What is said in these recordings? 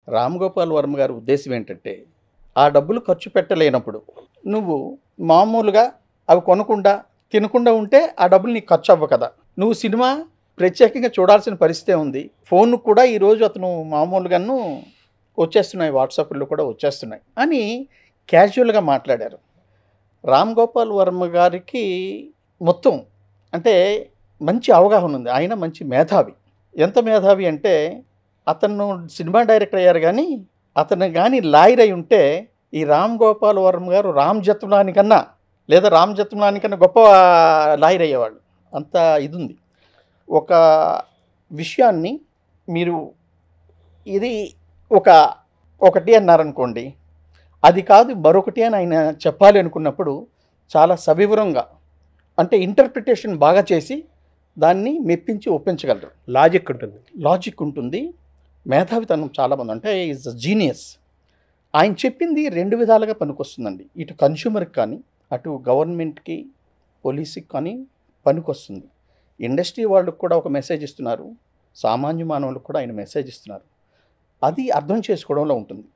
రామ్ గోపాల్ వర్మ గారి ఉద్దేశ్యం ఏంటంటే, ఆ డబ్బులు ఖర్చు పెట్టలేనప్పుడు, నువ్వు మామూలుగా అవి కొనకుండా, తినకుండా ఉంటే ఆ డబ్బులు నీకు ఖర్చవ్వవు కదా! నువ్వు సినిమా ప్రత్యేకంగా చూడాల్సిన పరిస్థితే ఉంది. ఫోన్‌కి కూడా ఈరోజు అతను మామూలుగాను వచ్చేస్తున్నాయి. వాట్సాప్‌లో కూడా వచ్చేస్తున్నాయి అని క్యాజువల్‌గా మాట్లాడారు. రామ్ గోపాల్ వర్మ గారికి మొత్తం అంటే మంచి అవగాహన ఉంది. ఆయన మంచి మేధావి. ఎంత మేధావి అంటే అతను సినిమా డైరెక్టర్ అయ్యారు గానీ, అతను గాని లాయర్ అయ్యుంటే ఈ రామ్ గోపాల్ వర్మ గారు రామ్ జత్మలాని కన్నా లేదా రామ్ జత్మలాని కన్నా గొప్ప లాయర్ అయ్యేవాళ్ళు. అంత ఇదుంది. ఒక విషయాన్ని మీరు ఇది ఒక ఒకటి అన్నారనుకోండి. అది కాదు మరొకటి అని ఆయన చెప్పాలి అనుకున్నప్పుడు చాలా సవివరంగా అంటే ఇంటర్ప్రిటేషన్ బాగా చేసి దాన్ని మెప్పించి ఒప్పించగలరు. లాజిక్ ఉంటుంది. లాజిక్ ఉంటుంది. మేధావితనం చాలా మంది అంటే ఈజ్ అ జీనియస్. ఆయన చెప్పింది 2 విధాలుగా పనికొస్తుందండి. ఇటు కన్స్యూమర్‌కి కానీ, అటు గవర్నమెంట్‌కి, పోలీస్‌కి కానీ పనికొస్తుంది. ఇండస్ట్రీ వాళ్ళకి కూడా ఒక మెసేజ్ ఇస్తున్నారు. సామాన్య మానవులకు కూడా ఆయన మెసేజ్ ఇస్తున్నారు. అది అర్థం చేసుకోవడంలో ఉంటుంది.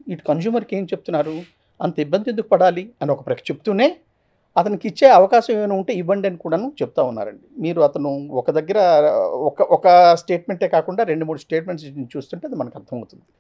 ఇటు కన్స్యూమర్‌కి ఏం చెప్తున్నారు? అంత ఇబ్బంది ఎందుకు పడాలి అని ఒక ప్రక్క చెప్తూనే, అతనికి ఇచ్చే అవకాశం ఏమైనా ఉంటే ఇవ్వండి అని కూడాను చెప్తా ఉన్నారండి. మీరు అతను ఒక దగ్గర ఒక ఒక స్టేట్మెంటే కాకుండా 2, 3 స్టేట్మెంట్స్ చూస్తుంటే అది మనకు అర్థమవుతుంది.